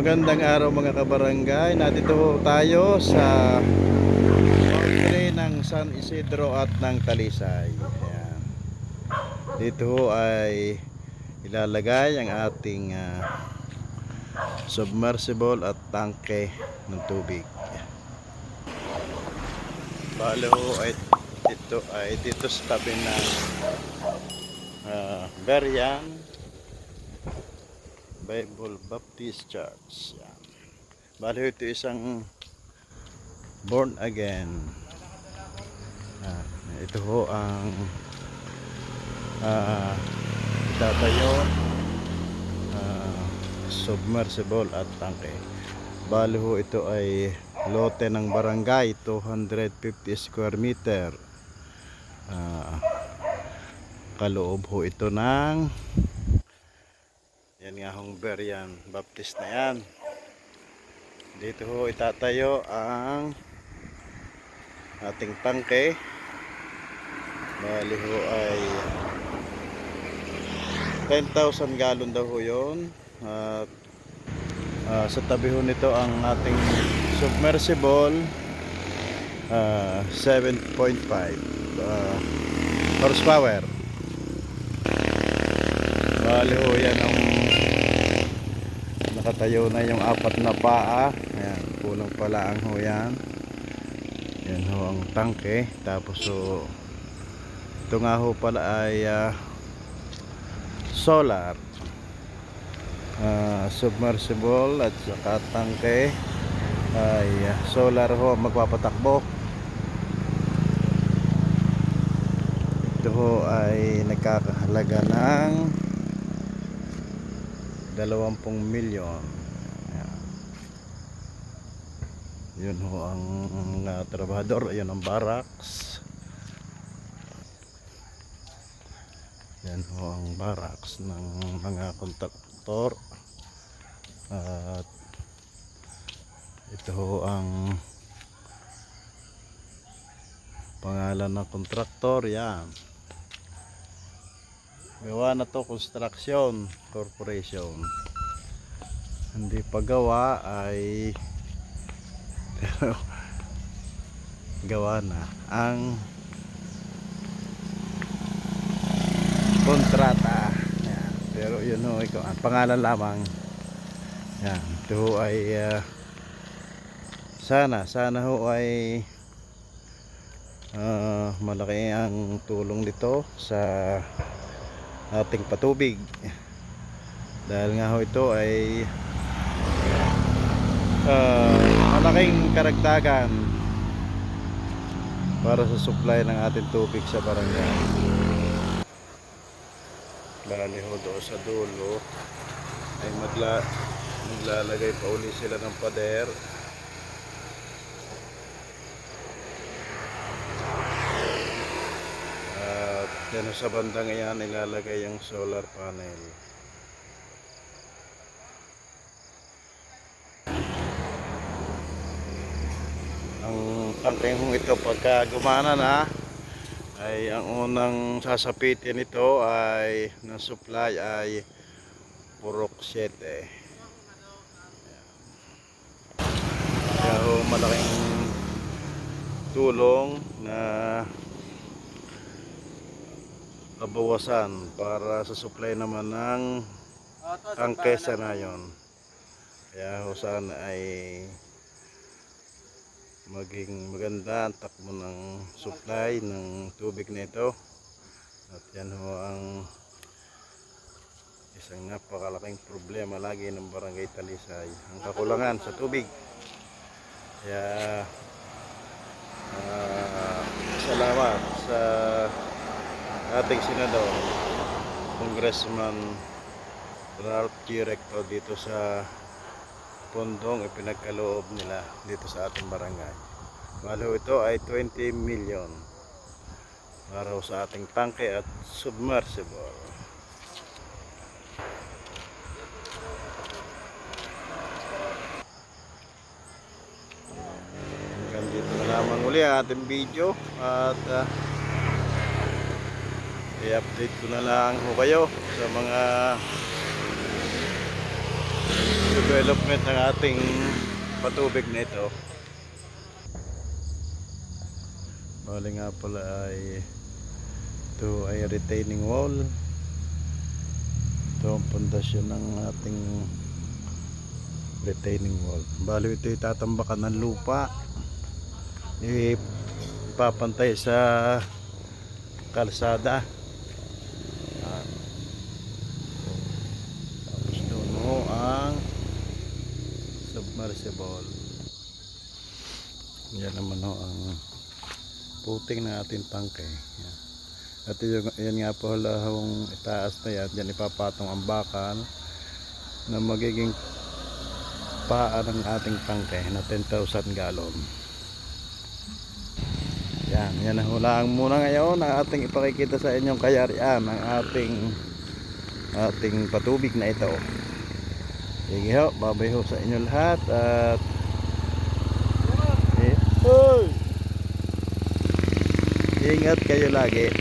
Magandang araw mga kabarangay. Nandito tayo sa boundary ng San Isidro at ng Talisay. Ayan. Dito ay ilalagay ang ating submersible at tangke ng tubig. Balo ay dito sa tabi ng Berian Bible Baptist Church. Yan. Bali ito isang born again. Ito ho ang itatayo submersible at tangke. Bali ho ito ay lote ng barangay, 250 square meter. Kaloob ho ito ng yan nga hong Berian Baptist na yan. Dito ho itatayo ang ating tangke. Bali ho ay 10,000 gallon daw ho yun. At sa tabi ho nito ang ating submersible, 7.5 horsepower. Bali ho yan ang nakatayo na yung apat na paa. Ayan, kulang pala ang ho yan. Yan ho ang tangke. Tapos ho, ito nga ho pala ay solar, submersible at saka tangke ay solar ho magpapatakbo. Ito ho ay nagkakahalaga ng 20 milyon. Yun ho ang trabahador. Yun ang barracks. Yan ho ang barracks ng mga kontraktor. At ito ho ang pangalan ng kontraktor. Yan, gawa na to, Construction Corporation. Hindi pa gawa ay gawa na ang kontrata. Yan. Pero yun ho, ikaw, ang pangalan lamang. Yan, ito ay sana ho ay malaki ang tulong nito sa ating patubig, dahil nga ho ito ay malaking karagdagan para sa supply ng ating tubig sa barangay. Bali ho doon sa dulo ay maglalagay pa uli sila ng pader. Yan sa bandang iyan ilalagay yung solar panel. Ang tangkeng ito pagka gumana na ay ang unang sasapitin nito ay ng supply ay purok 7. Kaya ho, malaking tulong na nabawasan para sa supply naman ng tangke sa ngayon. Kaya ho, sana ay maging maganda ang takbo ng supply ng tubig na ito. At yan ho ang isang napakalaking problema lagi ng barangay Talisay, ang kakulangan sa tubig. Kaya salamat sa ating senador, Congressman Ralph G. Recto, dito sa pondong ipinagkaloob nila dito sa ating barangay. Balo ito ay 20 million para sa ating tangke at submersible. Hanggang dito na lamang uli ang ating video, at i-update ko na lang ho kayo sa mga development ng ating patubig na ito. Bali nga pala ay ito ay retaining wall. Ito ang pundasyon ng ating retaining wall. Bali ito itatambakan ng lupa, ipapantay sa kalsada. Tapos doon mo ang submersible. Yan naman ho ang puting ng ating tangke. Yan. At yan nga po yung itaas na yan, dyan ipapatong ang bakal na magiging paa ng ating tangke na 10,000 gallon. Yan ang hulaan muna ngayon ang ating ipakikita sa inyong kayarian ng ating patubig na ito. Sige ho, babay ho sa inyo lahat at ingat kayo lagi.